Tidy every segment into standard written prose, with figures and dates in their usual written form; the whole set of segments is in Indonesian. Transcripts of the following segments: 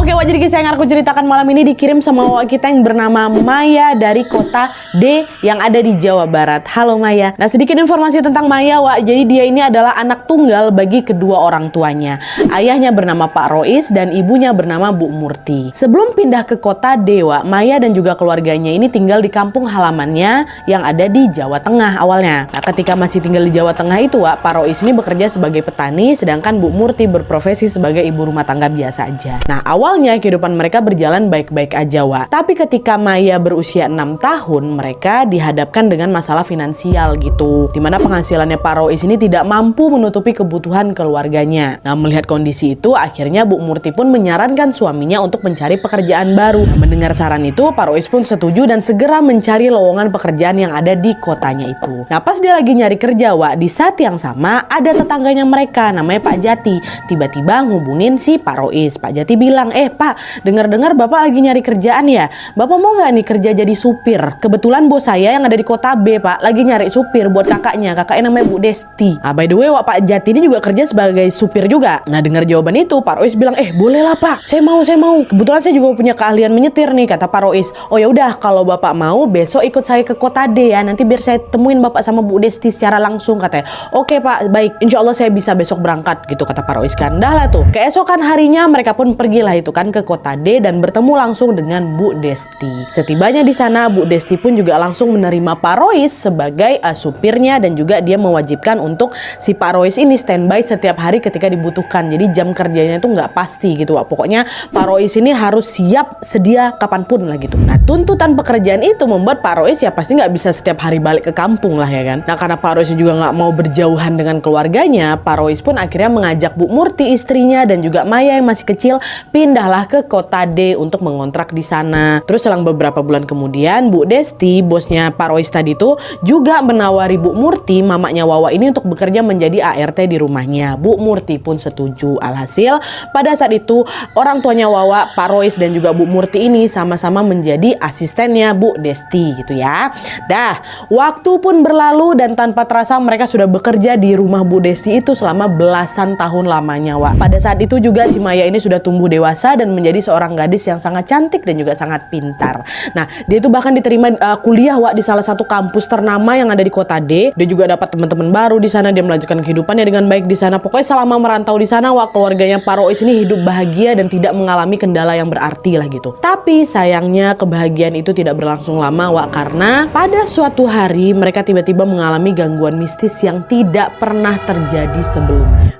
Oke, Wak, jadi kisah yang aku ceritakan malam ini dikirim sama Wak kita yang bernama Maya dari kota D yang ada di Jawa Barat. Halo Maya. Nah, sedikit informasi tentang Maya, Wak. Jadi dia ini adalah anak tunggal bagi kedua orang tuanya. Ayahnya bernama Pak Rois dan ibunya bernama Bu Murti. Sebelum pindah ke kota D, Wak, Maya dan juga keluarganya ini tinggal di kampung halamannya yang ada di Jawa Tengah awalnya. Nah, ketika masih tinggal di Jawa Tengah itu, Wak, Pak Rois ini bekerja sebagai petani, sedangkan Bu Murti berprofesi sebagai ibu rumah tangga biasa aja. Nah, awalnya kehidupan mereka berjalan baik-baik aja, Wak. Tapi ketika Maya berusia 6 tahun, mereka dihadapkan dengan masalah finansial gitu. Dimana penghasilannya Pak Rois ini tidak mampu menutupi kebutuhan keluarganya. Nah, melihat kondisi itu, akhirnya Bu Murti pun menyarankan suaminya untuk mencari pekerjaan baru. Nah, mendengar saran itu, Pak Rois pun setuju dan segera mencari lowongan pekerjaan yang ada di kotanya itu. Nah, pas dia lagi nyari kerja, Wak, di saat yang sama ada tetangganya mereka, namanya Pak Jati. Tiba-tiba ngubungin si Pak Rois. Pak Jati bilang, Pak, dengar-dengar Bapak lagi nyari kerjaan ya? Bapak mau nggak nih kerja jadi supir? Kebetulan bos saya yang ada di kota B, Pak, lagi nyari supir buat kakaknya namanya Bu Desti. Nah, by the way, Wak, Pak Jati ini juga kerja sebagai supir juga. Nah, dengar jawaban itu, Pak Rois bilang, boleh lah Pak, saya mau. Kebetulan saya juga punya keahlian menyetir nih, kata Pak Rois. Oh ya udah, kalau Bapak mau besok ikut saya ke kota D ya, nanti biar saya temuin Bapak sama Bu Desti secara langsung, katanya. Oke Pak, baik, insya Allah saya bisa besok berangkat gitu, kata Pak Rois kan. Dah lah tuh, keesokan harinya mereka pun pergilah itu kan ke kota D dan bertemu langsung dengan Bu Desti. Setibanya di sana, Bu Desti pun juga langsung menerima Pak Rois sebagai supirnya dan juga dia mewajibkan untuk si Pak Rois ini standby setiap hari ketika dibutuhkan. Jadi jam kerjanya itu nggak pasti gitu, Wak. Pokoknya Pak Rois ini harus siap sedia kapanpun lah gitu. Nah, tuntutan pekerjaan itu membuat Pak Rois ya pasti nggak bisa setiap hari balik ke kampung lah ya kan. Nah, karena Pak Rois juga nggak mau berjauhan dengan keluarganya, Pak Rois pun akhirnya mengajak Bu Murti istrinya dan juga Maya yang masih kecil pindahlah ke kota D untuk mengontrak di sana. Terus selang beberapa bulan kemudian, Bu Desti, bosnya Pak Rois tadi itu, juga menawari Bu Murti, mamanya Wawa ini, untuk bekerja menjadi ART di rumahnya. Bu Murti pun setuju. Alhasil, pada saat itu orang tuanya Wawa, Pak Rois dan juga Bu Murti ini sama-sama menjadi asistennya Bu Desti gitu ya. Dah, waktu pun berlalu dan tanpa terasa mereka sudah bekerja di rumah Bu Desti itu selama belasan tahun lamanya, Wak. Pada saat itu juga si Maya ini sudah tumbuh dewasa dan menjadi seorang gadis yang sangat cantik dan juga sangat pintar. Nah, dia itu bahkan diterima kuliah, Wak, di salah satu kampus ternama yang ada di kota D. Dia juga dapat teman-teman baru di sana. Dia melanjutkan kehidupannya dengan baik di sana. Pokoknya selama merantau di sana, Wak, keluarganya Pak Rois ini hidup bahagia dan tidak mengalami kendala yang berarti lah gitu. Tapi sayangnya kebahagiaan itu tidak berlangsung lama, Wak, karena pada suatu hari mereka tiba-tiba mengalami gangguan mistis yang tidak pernah terjadi sebelumnya.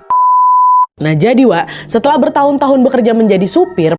Nah, jadi, Wak, setelah bertahun-tahun bekerja menjadi supir,